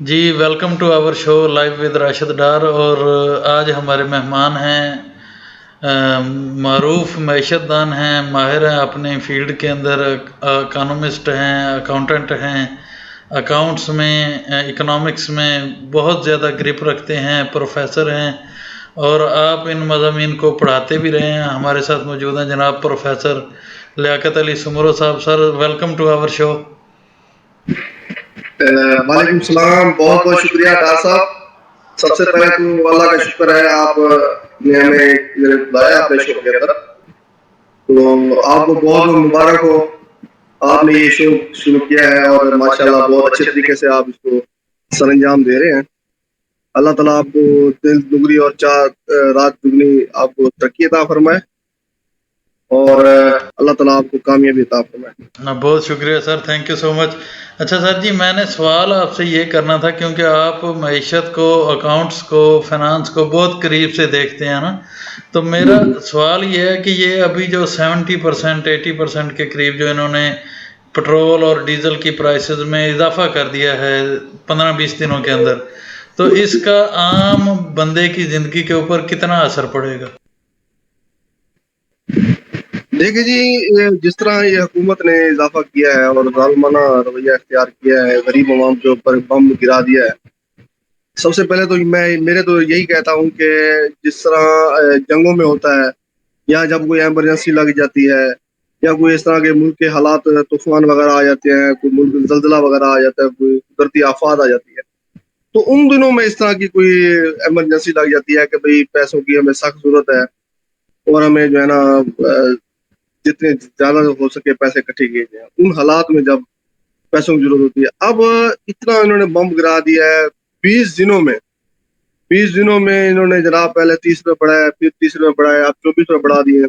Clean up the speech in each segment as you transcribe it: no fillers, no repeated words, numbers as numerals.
G welcome to our show live with Rashid Dar. اور آج ہمارے مہمان ہیں معروف معیشت دان ہیں، ماہر ہیں اپنے فیلڈ کے اندر، اکانومسٹ ہیں، اکاؤنٹنٹ ہیں، اکاؤنٹس میں اکنامکس میں بہت زیادہ گرپ رکھتے ہیں، پروفیسر ہیں اور آپ ان مضامین کو پڑھاتے بھی رہے ہیں. ہمارے ساتھ موجود ہیں جناب پروفیسر لیاقت علی سمرو صاحب. سر ویلکم ٹو آور شو. وعلیکم السلام، بہت بہت شکریہ ڈار صاحب. سب سے پہلے تو اللہ کا شکر ہے، آپ نے ہمیں بلایا اپنے شو کے اندر، تو آپ کو بہت بہت مبارک ہو. آپ نے یہ شو شروع کیا ہے اور ماشاءاللہ بہت اچھے طریقے سے آپ اس کو سر انجام دے رہے ہیں. اللہ تعالیٰ آپ کو دل دگنی اور رات دگنی آپ کو ترقی عطا فرمائے، اور اللہ تعالیٰ آپ کو کامیابی عطا فرمائے. بہت شکریہ سر، تھینک یو سو مچ. اچھا سر جی، میں نے سوال آپ سے یہ کرنا تھا کیونکہ آپ معیشت کو، اکاؤنٹس کو، فنانس کو بہت قریب سے دیکھتے ہیں نا. تو میرا سوال یہ ہے کہ یہ ابھی جو 70% 80% کے قریب جو انہوں نے پٹرول اور ڈیزل کی پرائسز میں اضافہ کر دیا ہے 15-20 دنوں کے اندر، تو اس کا عام بندے کی زندگی کے اوپر کتنا اثر پڑے گا؟ دیکھیں جی، جس طرح یہ حکومت نے اضافہ کیا ہے اور ظالمانہ رویہ اختیار کیا ہے، غریب عوام کے اوپر بم گرا دیا ہے. سب سے پہلے تو میرے تو یہی کہتا ہوں کہ جس طرح جنگوں میں ہوتا ہے، یا جب کوئی ایمرجنسی لگ جاتی ہے، یا کوئی اس طرح کے ملک کے حالات، طوفان وغیرہ آ جاتے ہیں، کوئی ملک میں زلزلہ وغیرہ آ جاتا ہے، کوئی قدرتی آفات آ جاتی ہے، تو ان دنوں میں اس طرح کی کوئی ایمرجنسی لگ جاتی ہے کہ بھئی پیسوں کی ہمیں سخت ضرورت ہے، اور ہمیں جو ہے نا جتنے زیادہ ہو سکے پیسے اکٹھے کیے جائیں. ان حالات میں جب پیسوں کی ضرورت ہوتی ہے، اب اتنا انہوں نے بم گرا دیا ہے. 20 دنوں میں انہوں نے جناب پہلے 30 روپے بڑھایا، پھر 30 روپے بڑھایا، اب 24 روپے بڑھا دیے.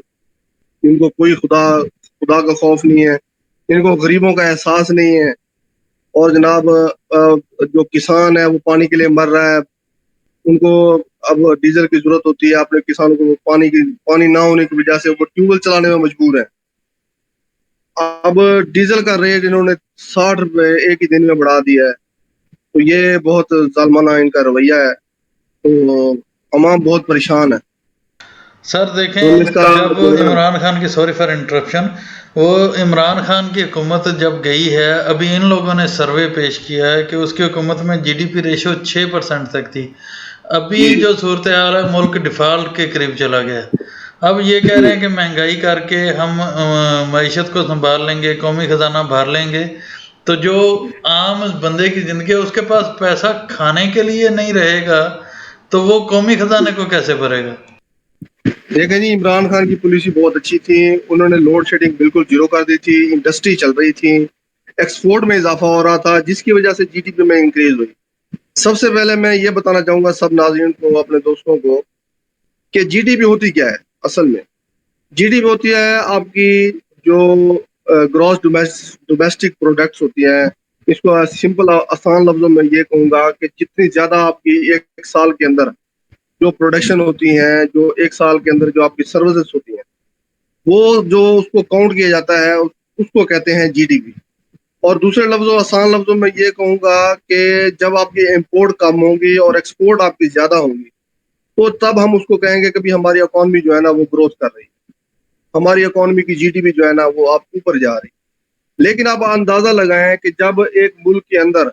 ان کو کوئی خدا کا خوف نہیں ہے، ان کو غریبوں کا احساس نہیں ہے. اور جناب جو کسان ہے وہ پانی کے لیے مر رہا ہے. ان کو اب ڈیزل کی ضرورت ہوتی ہے، اپنے کسانوں کو پانی نہ ہونے کی وجہ سے وہ ٹیوب ویل چلانے میں مجبور ہیں. اب ڈیزل کا ریٹ انہوں نے 60 روپے ایک ہی دن میں بڑھا دیا ہے. تو یہ بہت ظالمانہ ان کا رویہ ہے، تو عوام بہت پریشان ہے. سر دیکھیں، تو اس کا جب عمران خان کی، سوری فار انٹرپشن، وہ عمران خان کی حکومت جب گئی ہے، ابھی ان لوگوں نے سروے پیش کیا ہے کہ اس کی حکومت میں جی ڈی پی ریشو 6% تک تھی. ابھی جی جو صورتحال ہے، ملک ڈیفالٹ کے قریب چلا گیا ہے. اب یہ کہہ جی رہے ہیں کہ مہنگائی کر کے ہم معیشت کو سنبھال لیں گے، قومی خزانہ بھر لیں گے. تو جو عام بندے کی زندگی ہے، اس کے پاس پیسہ کھانے کے لیے نہیں رہے گا تو وہ قومی خزانے کو کیسے بھرے گا؟ دیکھیں جی، عمران خان کی پالیسی بہت اچھی تھی. انہوں نے لوڈ شیڈنگ بالکل زیرو کر دی تھی، انڈسٹری چل رہی تھی، ایکسپورٹ میں اضافہ ہو رہا تھا، جس کی وجہ سے جی ڈی پی میں انکریز ہوئی. سب سے پہلے میں یہ بتانا چاہوں گا سب ناظرین کو، اپنے دوستوں کو، کہ جی ڈی پی ہوتی کیا ہے. اصل میں جی ڈی پی ہوتی ہے آپ کی جو گراس ڈومیسٹک پروڈکٹس ہوتی ہیں. اس کو سمپل آسان لفظوں میں یہ کہوں گا کہ جتنی زیادہ آپ کی ایک سال کے اندر جو پروڈکشن ہوتی ہیں، جو ایک سال کے اندر جو آپ کی سروسز ہوتی ہیں، وہ جو اس کو کاؤنٹ کیا جاتا ہے، اس کو کہتے ہیں جی ڈی پی. اور دوسرے لفظوں، آسان لفظوں میں یہ کہوں گا کہ جب آپ کی امپورٹ کم ہوگی اور ایکسپورٹ آپ کی زیادہ ہوگی، تو تب ہم اس کو کہیں گے کہ بھی ہماری اکانومی جو ہے نا وہ گروتھ کر رہی ہے، ہماری اکانومی کی جی ڈی پی جو ہے نا وہ آپ اوپر جا رہی ہے. لیکن آپ اندازہ لگائیں کہ جب ایک ملک کے اندر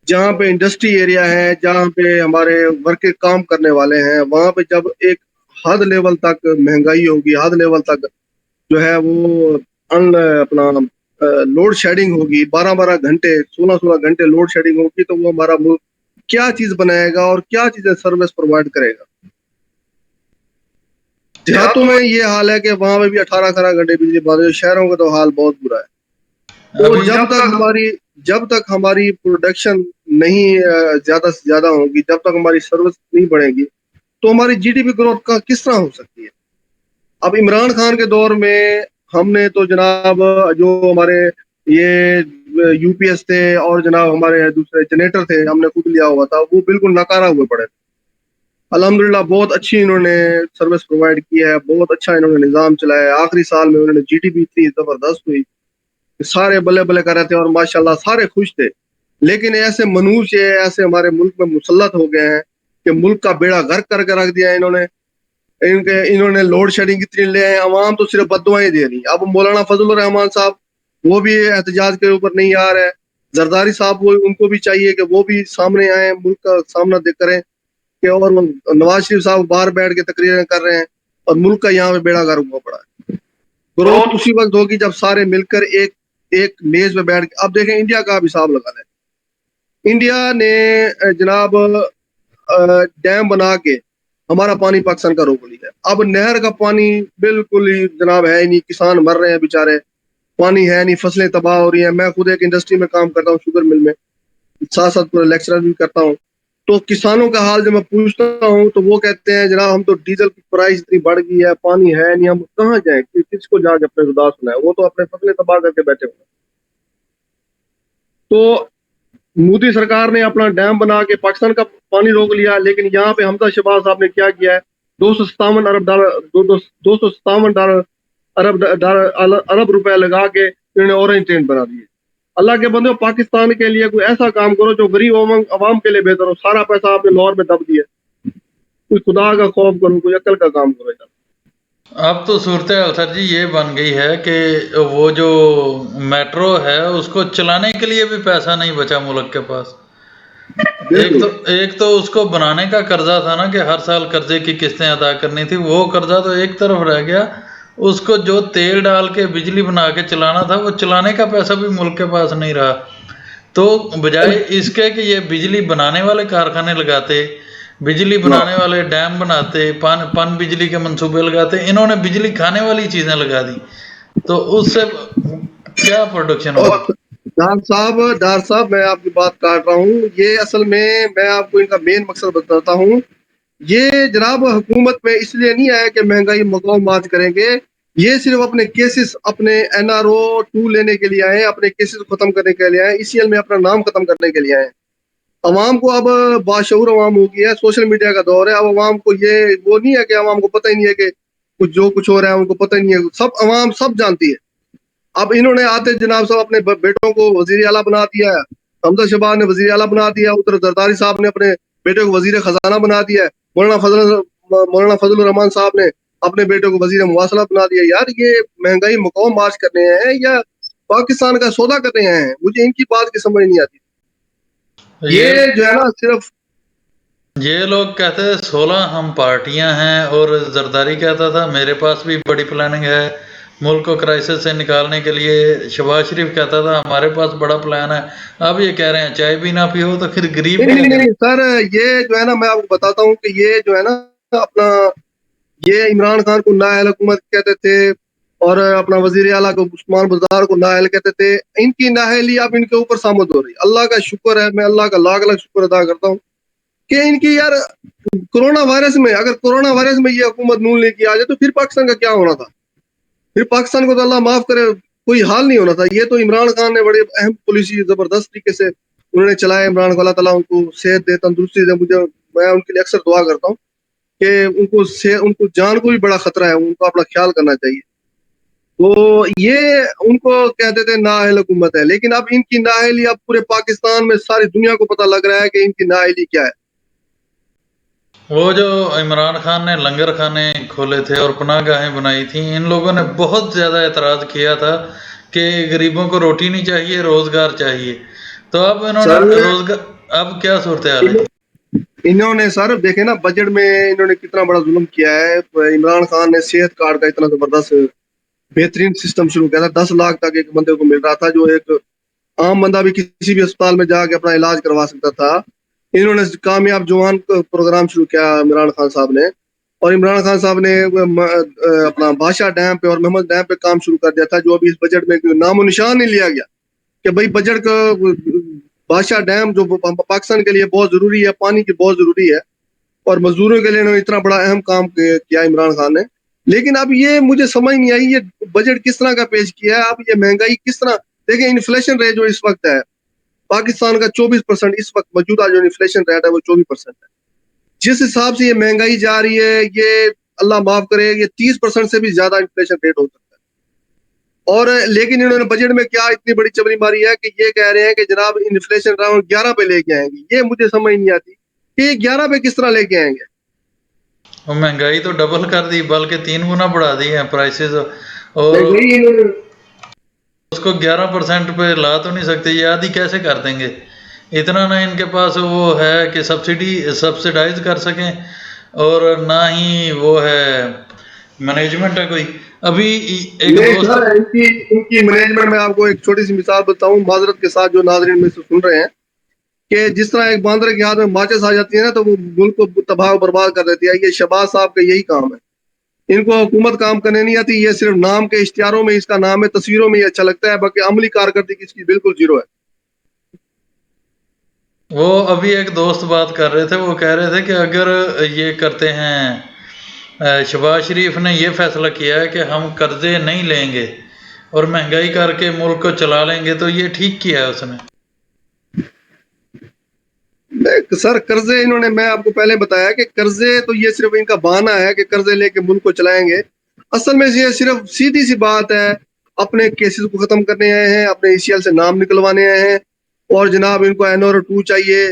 جہاں پہ انڈسٹری ایریا ہے، جہاں پہ ہمارے ورکر کام کرنے والے ہیں، وہاں پہ جب ایک حد لیول تک مہنگائی ہوگی، حد لیول تک جو ہے وہ اپنا لوڈ شیڈنگ ہوگی، 12 12 گھنٹے، 16 16 گھنٹے لوڈ شیڈنگ ہوگی، تو وہ ہمارا ملک کیا چیز بنائے گا اور کیا چیزیں سروس پرووائڈ کرے گا. دیہاتوں میں یہ حال ہے کہ وہاں پہ بھی 18 18 گھنٹے بجلی بند ہے. شہروں کا تو حال بہت برا ہے. تو ابھی جب تک ہماری پروڈکشن نہیں زیادہ سے زیادہ ہوگی، جب تک ہماری سروس نہیں بڑھے گی، تو ہماری جی ڈی پی گروتھ کا کس طرح ہو سکتی ہے. اب عمران خان کے دور میں ہم نے تو جناب جو ہمارے یہ یو پی ایس تھے اور جناب ہمارے دوسرے جنریٹر تھے، ہم نے خود لیا ہوا تھا، وہ بالکل ناکارہ ہوئے پڑے تھے. الحمدللہ بہت اچھی انہوں نے سروس پرووائڈ کی ہے، بہت اچھا انہوں نے نظام چلایا ہے. آخری سال میں انہوں نے جی ڈی پی اتنی زبردست ہوئی، سارے بلے بلے کر رہے تھے اور ماشاءاللہ سارے خوش تھے. لیکن ایسے منوشیہ ایسے ہمارے ملک میں مسلط ہو گئے ہیں کہ ملک کا بیڑا غرق کر کے رکھ دیا ہے انہوں نے لوڈ شیڈنگ اتنی لے ہیں، عوام تو صرف بددعائیں دے رہی. اب مولانا فضل الرحمان صاحب وہ بھی احتجاج کے اوپر نہیں آ رہے. زرداری صاحب ان کو بھی چاہیے کہ وہ بھی سامنے آئیں، ملک کا سامنا کریں کہ اور نواز شریف صاحب باہر بیٹھ کے تقریریں کر رہے ہیں اور ملک کا یہاں پہ بیڑا غرق ہوا پڑا ہے. گروتھ اسی وقت ہوگی جب سارے مل کر ایک میز پہ بیٹھ کے. اب دیکھیں انڈیا کا آپ حساب لگا لیں. انڈیا نے جناب ڈیم بنا کے ہمارا پانی پاکستان کا روک لیا ہے. اب نہر کا پانی بالکل ہی جناب ہے ہی نہیں، کسان مر رہے ہیں بیچارے، پانی ہے نہیں، فصلیں تباہ ہو رہی ہیں. میں خود ایک انڈسٹری میں کام کرتا ہوں، شوگر مل میں، ساتھ ساتھ پورا لیکچرر بھی کرتا ہوں. تو کسانوں کا حال جب میں پوچھتا ہوں تو وہ کہتے ہیں جناب ہم تو ڈیزل کی پرائس اتنی بڑھ گئی ہے، پانی ہے نہیں، ہم کہاں جائیں، کس کو جا کے اپنے خدا سنائے، وہ تو اپنے فصلیں تباہ کر کے بیٹھے ہوئے. تو مودی سرکار نے اپنا ڈیم بنا کے پاکستان کا پانی روک لیا، لیکن یہاں پہ حمزہ شہباز صاحب نے کیا کیا ہے، ارب روپے لگا کے انہوں نے اورنج ٹرین بنا دی. اللہ کے بندے پاکستان کے لیے کوئی ایسا کام کرو جو غریب عوام کے لیے بہتر ہو. سارا پیسہ آپ نے لاہور میں دب دیا. کوئی خدا کا خوف کرو، کوئی عقل کا کام کرو. اب تو صورتحال سر جی یہ بن گئی ہے کہ وہ جو میٹرو ہے اس کو چلانے کے لیے بھی پیسہ نہیں بچا ملک کے پاس. ایک تو اس کو بنانے کا قرضہ تھا نا کہ ہر سال قرضے کی قسطیں ادا کرنی تھی، وہ قرضہ تو ایک طرف رہ گیا. اس کو جو تیل ڈال کے بجلی بنا کے چلانا تھا وہ چلانے کا پیسہ بھی ملک کے پاس نہیں رہا. تو بجائے اس کے کہ یہ بجلی بنانے والے کارخانے لگاتے، بجلی بنانے والے ڈیم بناتے، پن بجلی کے منصوبے لگاتے، انہوں نے بجلی کھانے والی چیزیں لگا دی. تو اس سے کیا پروڈکشن ہوگی؟ ڈار صاحب میں آپ کی بات کاٹ رہا ہوں. یہ اصل میں آپ کو ان کا مین مقصد بتاتا ہوں. یہ جناب حکومت میں اس لیے نہیں آیا کہ مہنگائی مقام بات کریں گے. یہ صرف اپنے کیسز، اپنے NRO 2 لینے کے لیے آئے، اپنے کیسز ختم کرنے کے لیے آئے، ECL میں اپنا نام ختم کرنے کے لیے آئے. عوام کو اب باشعور عوام ہو گیا ہے، سوشل میڈیا کا دور ہے. اب عوام کو یہ وہ نہیں ہے کہ عوام کو پتہ ہی نہیں ہے کہ کچھ ہو رہا ہے، ان کو پتہ ہی نہیں ہے. سب عوام سب جانتی ہے. اب انہوں نے آتے جناب صاحب اپنے بیٹوں کو وزیر اعلیٰ بنا دیا ہے. حمزہ شہباز نے وزیر اعلیٰ بنا دیا، ادھر زرداری صاحب نے اپنے بیٹے کو وزیر خزانہ بنا دیا ہے. مولانا فضل الرحمان صاحب نے اپنے بیٹے کو وزیر مواصلات بنا دیا. یار یہ مہنگائی مقام مارچ کرنے ہیں یا پاکستان کا سودا کرنے ہیں؟ مجھے ان کی بات کی سمجھ نہیں آتی. یہ جو ہے نا صرف یہ لوگ کہتے تھے 16 ہم پارٹیاں ہیں، اور زرداری کہتا تھا میرے پاس بھی بڑی پلاننگ ہے ملک کو کرائسس سے نکالنے کے لیے. شہباز شریف کہتا تھا ہمارے پاس بڑا پلان ہے. اب یہ کہہ رہے ہیں چائے بھی نہ پیو تو پھر غریب کیا کرے؟ نہیں سر، یہ جو ہے نا میں آپ کو بتاتا ہوں کہ یہ جو ہے نا اپنا یہ عمران خان کو نااہل حکومت کہتے تھے اور اپنا وزیر اعلیٰ کو عثمان بزدار کو نااہل کہتے تھے. ان کی نااہلی اب ان کے اوپر سامد ہو رہی. اللہ کا شکر ہے، میں اللہ کا لاکھ لاکھ شکر ادا کرتا ہوں کہ ان کی یار کورونا وائرس میں، اگر کورونا وائرس میں یہ حکومت نون لیگ کی آ جائے تو پھر پاکستان کا کیا ہونا تھا؟ پھر پاکستان کو تو اللہ معاف کرے کوئی حال نہیں ہونا تھا. یہ تو عمران خان نے بڑے اہم پالیسی زبردست طریقے سے انہوں نے چلائے. عمران کو اللہ تعالیٰ ان کو صحت دے، تندرستی دے. میں ان کے لیے اکثر دعا کرتا ہوں کہ ان کو جان کو بھی بڑا خطرہ ہے، ان کو اپنا خیال کرنا چاہیے. تو یہ ان کو کہتے تھے نااہل حکومت ہے، لیکن اب ان کی نااہلی اب پورے پاکستان میں ساری دنیا کو پتہ لگ رہا ہے کہ ان کی نااہلی کیا ہے. وہ جو عمران خان نے لنگر خانے کھولے تھے اور پناہ گاہیں بنائی تھیں، ان لوگوں نے بہت زیادہ اعتراض کیا تھا کہ غریبوں کو روٹی نہیں چاہیے، روزگار چاہیے. تو اب انہوں نے روزگار، اب کیا صورتحال ہے؟ انہوں نے سر دیکھے نا بجٹ میں انہوں نے کتنا بڑا ظلم کیا ہے. عمران خان نے صحت کارڈ کا اتنا زبردست بہترین سسٹم شروع کیا تھا. 10 لاکھ تک ایک بندے کو مل رہا تھا، جو ایک عام بندہ بھی کسی بھی اسپتال میں جا کے اپنا علاج کروا سکتا تھا. انہوں نے کامیاب جوان پروگرام شروع کیا عمران خان صاحب نے. اور عمران خان صاحب نے اپنا بادشاہ ڈیم پہ اور محمد ڈیم پہ کام شروع کر دیا تھا، جو ابھی اس بجٹ میں نام و نشان نہیں لیا گیا کہ بھائی بجٹ کا بادشاہ ڈیم جو پاکستان کے لیے بہت ضروری ہے، پانی کی بہت ضروری ہے، اور مزدوروں کے لیے انہوں نے اتنا بڑا اہم کام کیا عمران خان نے. لیکن اب یہ مجھے سمجھ نہیں آئی یہ بجٹ کس طرح کا پیش کیا ہے. اب یہ مہنگائی کس طرح، دیکھیں انفلیشن ریٹ جو اس وقت ہے پاکستان کا 24%، اس وقت موجودہ جو انفلیشن ریٹ ہے وہ 24% ہے. جس حساب سے یہ مہنگائی جا رہی ہے، یہ اللہ معاف کرے یہ 30% سے بھی زیادہ انفلیشن ریٹ ہو سکتا ہے. اور لیکن انہوں نے بجٹ میں کیا اتنی بڑی چبری ماری ہے کہ یہ کہہ رہے ہیں کہ جناب انفلیشن راؤنڈ 11 پہ لے کے آئیں گے. یہ مجھے سمجھ نہیں آتی کہ یہ 11 پہ کس طرح لے کے آئیں گے. اور مہنگائی تو ڈبل کر دی، بلکہ 3 گنا بڑھا دی ہے پرائسز، اور مہنگائی انہوں نے اس کو 11% پہ لا تو نہیں سکتے، یہ آدھی کیسے کر دیں گے؟ اتنا نہ ان کے پاس وہ ہے کہ سبسیڈائز کر سکیں، اور نہ ہی وہ ہے مینجمنٹ ہے کوئی. ابھی ایک نہیں دوست، سر، ان کی مینجمنٹ میں آپ کو ایک چھوٹی سی مثال بتاؤں معذرت کے ساتھ جو ناظرین میں سے سن رہے ہیں، کہ جس طرح ایک باندر کے ہاتھ میں ماچس آ جاتی ہے نا تو وہ ملک کو تباہ و برباد کر دیتی ہے. یہ شہباز صاحب کا یہی کام ہے. ان کو حکومت کام کرنے نہیں آتی، یہ صرف نام کے اشتہاروں میں اس کا نام ہے، تصویروں میں یہ اچھا لگتا ہے، باقی عملی کارکردگی اس کی بالکل زیرو ہے. وہ ابھی ایک دوست بات کر رہے تھے، وہ کہہ رہے تھے کہ اگر یہ کرتے ہیں، شہباز شریف نے یہ فیصلہ کیا ہے کہ ہم قرضے نہیں لیں گے اور مہنگائی کر کے ملک کو چلا لیں گے، تو یہ ٹھیک کیا ہے اس نے. سر قرضے انہوں نے، میں آپ کو پہلے بتایا کہ قرضے تو یہ صرف ان کا بہانہ ہے کہ قرضے لے کے ملک کو چلائیں گے. اصل میں یہ صرف سیدھی سی بات ہے، اپنے کیسز کو ختم کرنے آئے ہیں، اپنے ECL سے نام نکلوانے آئے ہیں، اور جناب ان کو NR2 چاہیے.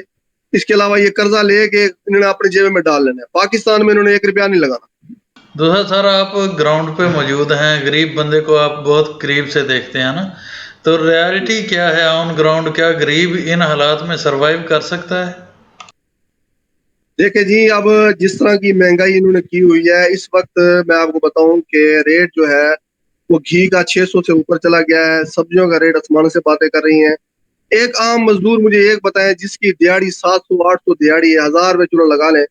اس کے علاوہ یہ قرضہ لے کے انہوں نے اپنے جیب میں ڈال لینا ہے. پاکستان میں انہوں نے 1 روپیہ نہیں لگانا. دوسرا سر، آپ گراؤنڈ پہ موجود ہیں، غریب بندے کو آپ بہت قریب سے دیکھتے ہیں نا، تو ریالٹی کیا ہے آن گراؤنڈ؟ کیا غریب ان حالات میں سروائیو کر سکتا ہے؟ دیکھیں جی، اب جس طرح کی مہنگائی انہوں نے کی ہوئی ہے اس وقت، میں آپ کو بتاؤں کہ ریٹ جو ہے وہ گھی کا 600 سے اوپر چلا گیا ہے، سبزیوں کا ریٹ آسمان سے باتیں کر رہی ہیں. ایک عام مزدور مجھے ایک بتائیں جس کی دیہڑی 700 800 دیہڑی ہے، 1000 روپے چلو لگا لیں،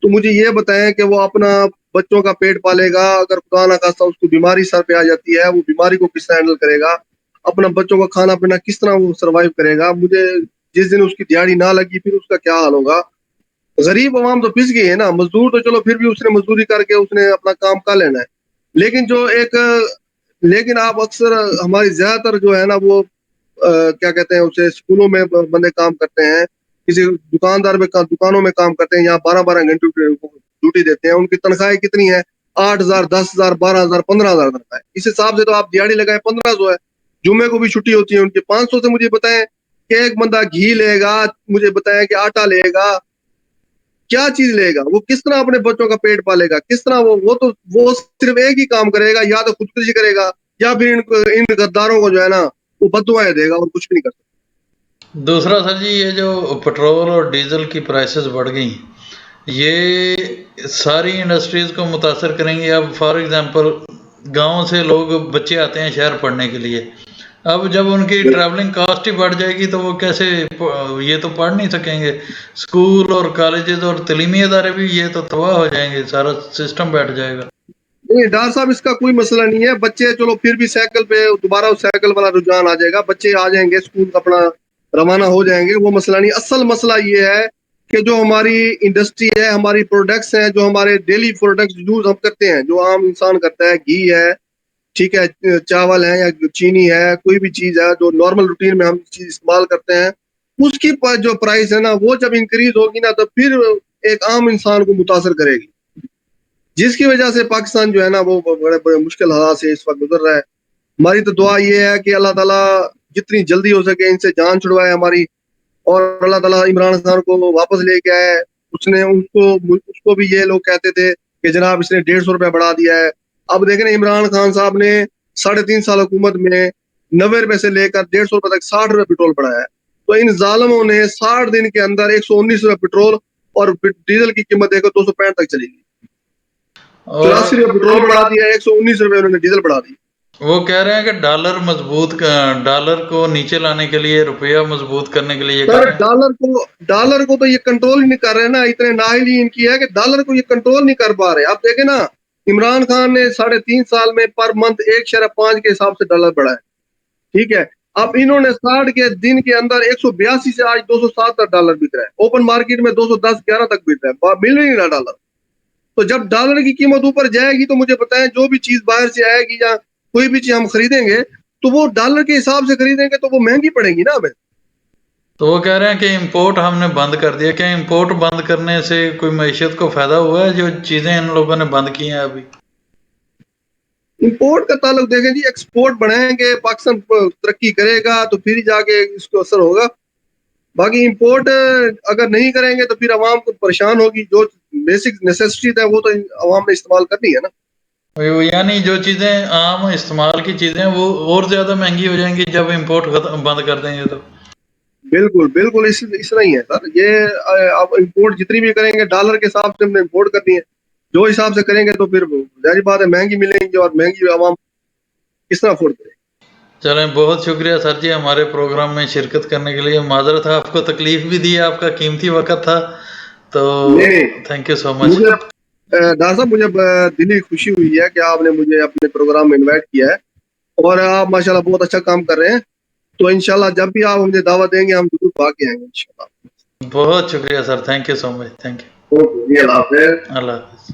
تو مجھے یہ بتائیں کہ وہ اپنا بچوں کا پیٹ پالے گا؟ اگر خدا نہ خواستہ اس کو بیماری سر پہ آ جاتی ہے، وہ بیماری کو کس طرح ہینڈل کرے گا؟ اپنا بچوں کا کھانا پینا کس طرح وہ سروائیو کرے گا؟ مجھے جس دن اس کی دیہڑی نہ لگی پھر اس کا کیا حال ہوگا؟ غریب عوام تو پس گئی ہے نا. مزدور تو چلو پھر بھی اس نے مزدوری کر کے اس نے اپنا کام کر لینا ہے، لیکن جو ایک، لیکن آپ اکثر ہماری زیادہ تر جو ہے نا وہ کیا کہتے ہیں اسے، اسکولوں میں بندے کام کرتے ہیں، کسی دکاندار میں دکانوں میں کام کرتے ہیں، یہاں 12 گھنٹے ڈیوٹی دیتے ہیں. ان کی تنخواہیں کتنی ہیں؟ 8000 10000 12000 15000 تنخواہیں. اس حساب سے تو آپ دیہڑی لگائیں 1500 ہے. جمعے کو بھی چھٹی ہوتی ہے ان کی. 500 سے مجھے بتائیں کہ ایک بندہ گھی لے گا، مجھے بتائیں کہ آٹا لے گا، کیا چیز لے گا؟ وہ کس طرح اپنے بچوں کا پیٹ پالے گا؟ کس طرح وہ صرف ایک ہی کام کرے گا، یا تو خودکشی کرے گا یا پھر ان غداروں کو جو ہے نا وہ بددعائیں دے گا، اور کچھ بھی نہیں کر سکتا. دوسرا سر جی، یہ جو پٹرول اور ڈیزل کی پرائسز بڑھ گئی، یہ ساری انڈسٹریز کو متاثر کریں گی. اب فار ایگزامپل گاؤں سے لوگ بچے آتے ہیں شہر پڑھنے کے لیے، اب جب ان کی ٹریولنگ کاسٹ ہی بڑھ جائے گی تو وہ کیسے، یہ تو پڑھ نہیں سکیں گے. اسکول اور کالجز اور تعلیمی ادارے بھی یہ تو تباہ ہو جائیں گے، سارا سسٹم بیٹھ جائے گا. نہیں ڈاکٹر صاحب، اس کا کوئی مسئلہ نہیں ہے. بچے چلو پھر بھی سائیکل پہ دوبارہ سائیکل والا رجحان آ جائے گا، بچے آ جائیں گے اسکول اپنا روانہ ہو جائیں گے، وہ مسئلہ نہیں. اصل مسئلہ یہ ہے کہ جو ہماری انڈسٹری ہے، ہماری پروڈکٹس ہیں، جو ہمارے ڈیلی پروڈکٹس یوز ہم کرتے ہیں، جو عام انسان کرتا ہے، گھی ہے، ٹھیک ہے، چاول ہے یا چینی ہے، کوئی بھی چیز ہے جو نارمل روٹین میں ہم چیز استعمال کرتے ہیں، اس کی جو پرائس ہے نا وہ جب انکریز ہوگی نا تو پھر ایک عام انسان کو متاثر کرے گی، جس کی وجہ سے پاکستان جو ہے نا وہ بڑے بڑے مشکل حالات سے اس وقت گزر رہا ہے. ہماری تو دعا یہ ہے کہ اللہ تعالیٰ جتنی جلدی ہو سکے ان سے جان چھڑوائے ہماری، اور اللہ تعالیٰ عمران خان کو واپس لے کے آئے. اس کو بھی یہ لوگ کہتے تھے کہ جناب اس نے 150 روپے بڑھا دیا ہے. اب دیکھیں عمران خان صاحب نے 3.5 سال حکومت میں 90 روپے سے لے کر 150 روپے تک 60 روپے پیٹرول بڑھایا ہے. تو ان ظالموں نے 60 دن کے اندر 119 روپے پیٹرول اور ڈیزل کی قیمت دیکھو 265 تک چلی گئی. اور 84 روپے پیٹرول بڑھا دیا، 119 روپے انہوں نے ڈیزل بڑھا دی. وہ کہہ رہے ہیں کہ ڈالر کو نیچے لانے کے لیے، روپیہ مضبوط کرنے کے لیے یہ کر سر رہے ہیں. ڈالر کو تو یہ کنٹرول ہی نہیں کر رہے نا. اتنے نااہلی ان کی ہے کہ ڈالر کو یہ کنٹرول نہیں کر پا رہے. آپ دیکھیں نا، عمران خان نے 3.5 سال میں پر منتھ 1.5 کے حساب سے ڈالر بڑھا ہے، ٹھیک ہے. اب انہوں نے 60 کے دن کے اندر 182 سے آج 207 تک ڈالر بک رہا ہے. اوپن مارکیٹ میں 210 11 تک بک رہا ہے، مل نہیں رہا ڈالر. تو جب ڈالر کی قیمت اوپر جائے گی تو مجھے بتائیں جو بھی چیز باہر سے آئے گی یا کوئی بھی چیز ہم خریدیں گے تو وہ ڈالر کے حساب سے خریدیں گے تو وہ مہنگی پڑے گی نا ہمیں. تو وہ کہہ رہے ہیں کہ امپورٹ ہم نے بند کر دیا. کیا امپورٹ بند کرنے سے کوئی معیشت کو فائدہ ہوا ہے؟ جو چیزیں ان لوگوں نے بند کی ہیں ابھی. امپورٹ کا تعلق دیکھیں جی، ایکسپورٹ بڑھائیں گے، پاکستان ترقی کرے گا تو پھر ہی جا کے اس کو اثر ہوگا. باقی امپورٹ اگر نہیں کریں گے تو پھر عوام کو پریشان ہوگی. جو بیسک نیسیسٹی ہے وہ تو عوام نے استعمال کرنی ہے نا. یعنی جو چیزیں عام استعمال کی چیزیں وہ اور زیادہ مہنگی ہو جائیں گی جب امپورٹ بند کر دیں گے تو. بالکل بالکل اس طرح ہی ہے سر. یہ آپ امپورٹ جتنی بھی کریں گے ڈالر کے حساب سے ہم نے امپورٹ کرنی ہے. جو حساب سے کریں گے تو پھر ظاہری بات ہے مہنگی ملیں گی، اور مہنگی عوام کس طرح افورڈ کرے. چلیں بہت شکریہ سر جی ہمارے پروگرام میں شرکت کرنے کے لیے. معذرت ہے آپ کو تکلیف بھی دی، آپ کا قیمتی وقت تھا تو نہیں، تھینک یو سو مچ. مجھے ڈاکٹر صاحب مجھے دلی خوشی ہوئی ہے کہ آپ نے مجھے اپنے پروگرام میں انوائٹ کیا ہے، اور آپ ماشاءاللہ بہت اچھا کام کر رہے ہیں. تو انشاءاللہ جب بھی آپ مجھے دعوت دیں گے ہم ضرور بھاگ کے آئیں گے انشاءاللہ. بہت شکریہ sir, thank you so much, thank you. Okay, اللہ حافظ. اللہ حافظ.